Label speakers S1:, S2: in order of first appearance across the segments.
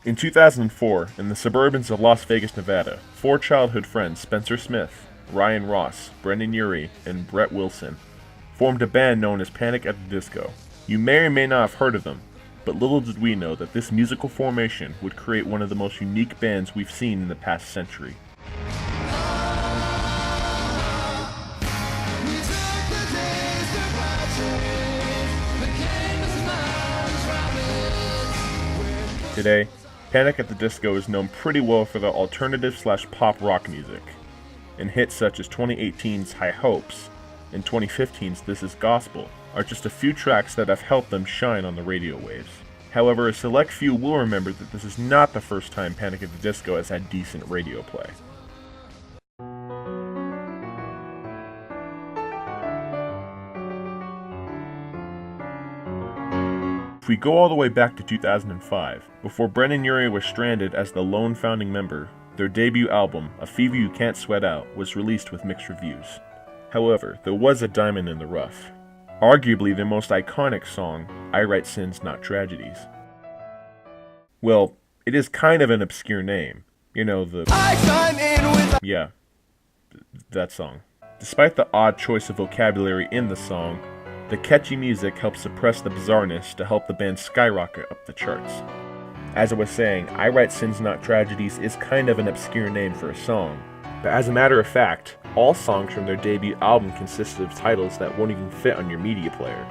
S1: In 2004, in the suburbans of Las Vegas, Nevada, 4 childhood friends Spencer Smith, Ryan Ross, Brendan Urie, and Brett Wilson formed a band known as Panic at the Disco. You may or may not have heard of them, but little did we know that this musical formation would create one of the most unique bands we've seen in the past century. Today, Panic at the Disco is known pretty well for their alternative/pop rock music, and hits such as 2018's High Hopes and 2015's This Is Gospel are just a few tracks that have helped them shine on the radio waves. However, a select few will remember that this is not the first time Panic at the Disco has had decent radio play. If we go all the way back to 2005, before Brendan Urie was stranded as the lone founding member, their debut album, A Fever You Can't Sweat Out, was released with mixed reviews. However, there was a diamond in the rough. Arguably their most iconic song, I Write Sins Not Tragedies. Well, it is kind of an obscure name. You know, yeah, that song. Despite the odd choice of vocabulary in the song, the catchy music helps suppress the bizarreness to help the band skyrocket up the charts. As I was saying, I Write Sins Not Tragedies is kind of an obscure name for a song, but as a matter of fact, all songs from their debut album consisted of titles that won't even fit on your media player,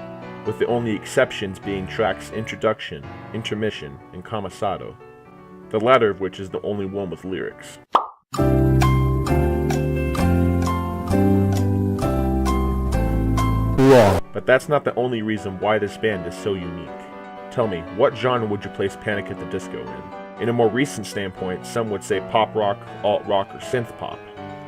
S1: with the only exceptions being tracks Introduction, Intermission, and Commissado, the latter of which is the only one with lyrics. But that's not the only reason why this band is so unique. Tell me, what genre would you place Panic at the Disco in? In a more recent standpoint, some would say pop rock, alt rock, or synth pop.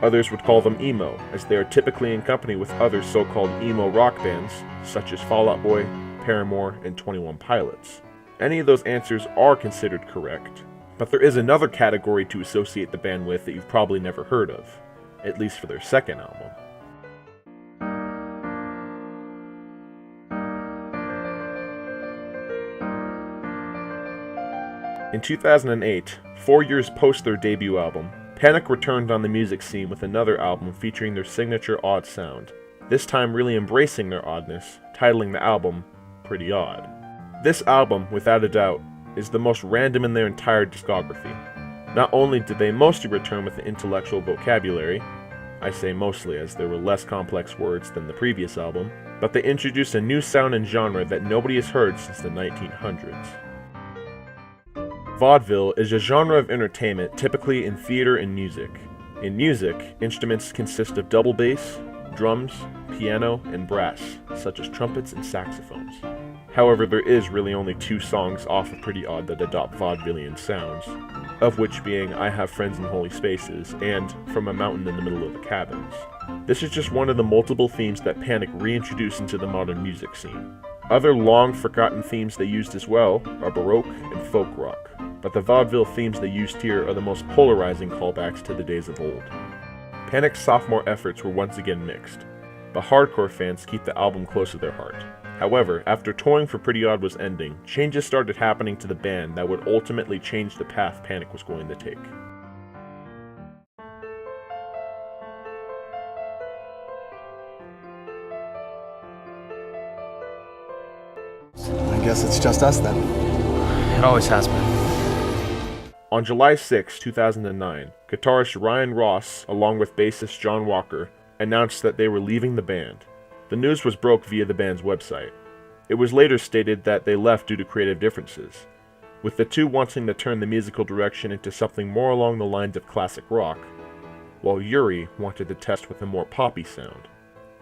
S1: Others would call them emo, as they are typically in company with other so-called emo rock bands, such as Fall Out Boy, Paramore, and 21 Pilots. Any of those answers are considered correct, but there is another category to associate the band with that you've probably never heard of, at least for their second album. In 2008, 4 years post their debut album, Panic returned on the music scene with another album featuring their signature odd sound, this time really embracing their oddness, titling the album Pretty Odd. This album, without a doubt, is the most random in their entire discography. Not only did they mostly return with the intellectual vocabulary, I say mostly as there were less complex words than the previous album, but they introduced a new sound and genre that nobody has heard since the 1900s. Vaudeville is a genre of entertainment typically in theater and music. In music, instruments consist of double bass, drums, piano, and brass, such as trumpets and saxophones. However, there is really only 2 songs off of Pretty Odd that adopt vaudevillian sounds, of which being I Have Friends in Holy Spaces and From a Mountain in the Middle of the Cabins. This is just one of the multiple themes that Panic reintroduced into the modern music scene. Other long-forgotten themes they used as well are Baroque and folk rock, but the vaudeville themes they used here are the most polarizing callbacks to the days of old. Panic's sophomore efforts were once again mixed, but hardcore fans keep the album close to their heart. However, after touring for Pretty Odd was ending, changes started happening to the band that would ultimately change the path Panic was going to take.
S2: I guess it's just us then.
S3: It always has been.
S1: On July 6, 2009, guitarist Ryan Ross, along with bassist John Walker, announced that they were leaving the band. The news was broke via the band's website. It was later stated that they left due to creative differences, with the two wanting to turn the musical direction into something more along the lines of classic rock, while Urie wanted to test with a more poppy sound.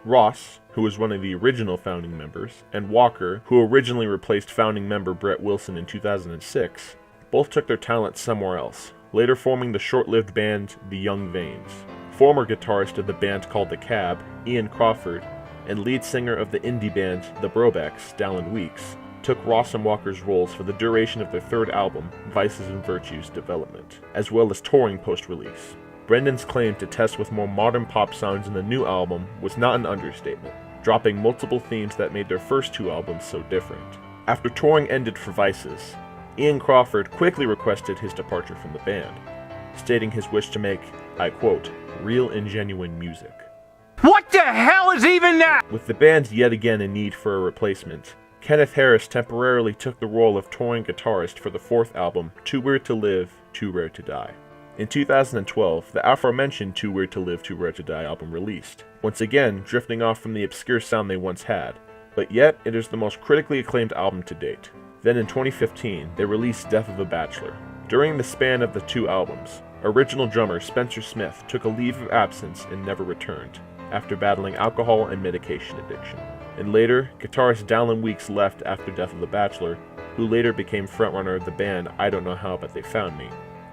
S1: Ross, who was one of the original founding members, and Walker, who originally replaced founding member Brett Wilson in 2006, both took their talent somewhere else, later forming the short-lived band The Young Vanes. Former guitarist of the band called The Cab, Ian Crawford, and lead singer of the indie band The Brobecks, Dallin Weeks, took Ross and Walker's roles for the duration of their third album, Vices and Virtues development, as well as touring post-release. Brendan's claim to test with more modern pop sounds in the new album was not an understatement, dropping multiple themes that made their first 2 albums so different. After touring ended for Vices, Ian Crawford quickly requested his departure from the band, stating his wish to make, I quote, real and genuine music.
S4: What the hell is even that?
S1: With the band yet again in need for a replacement, Kenneth Harris temporarily took the role of touring guitarist for the fourth album, Too Weird to Live, Too Rare to Die. In 2012, the aforementioned Too Weird to Live, Too Rare to Die album released, once again drifting off from the obscure sound they once had, but yet it is the most critically acclaimed album to date. Then in 2015, they released Death of a Bachelor. During the span of the two albums, original drummer Spencer Smith took a leave of absence and never returned, after battling alcohol and medication addiction. And later, guitarist Dallin Weeks left after Death of the Bachelor, who later became frontrunner of the band I Don't Know How But They Found Me,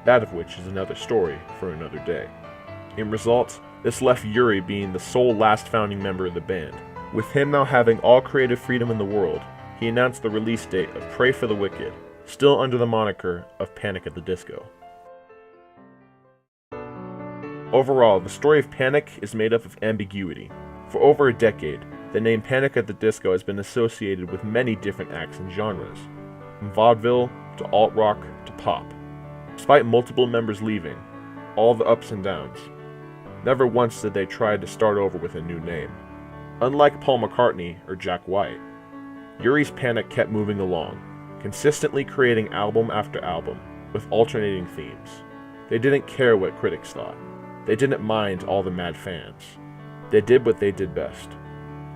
S1: that of which is another story for another day. In result, this left Yuri being the sole last founding member of the band. With him now having all creative freedom in the world, he announced the release date of Pray for the Wicked, still under the moniker of Panic at the Disco. Overall, the story of Panic is made up of ambiguity. For over a decade, the name Panic at the Disco has been associated with many different acts and genres, from vaudeville to alt-rock to pop. Despite multiple members leaving, all the ups and downs, never once did they try to start over with a new name. Unlike Paul McCartney or Jack White, Yuri's Panic kept moving along, consistently creating album after album, with alternating themes. They didn't care what critics thought. They didn't mind all the mad fans. They did what they did best: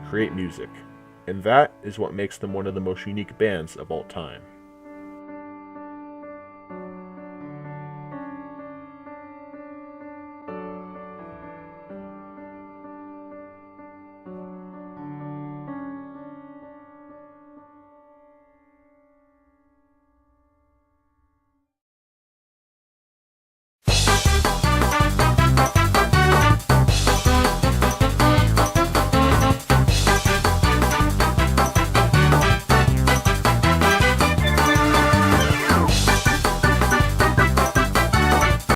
S1: create music. And that is what makes them one of the most unique bands of all time.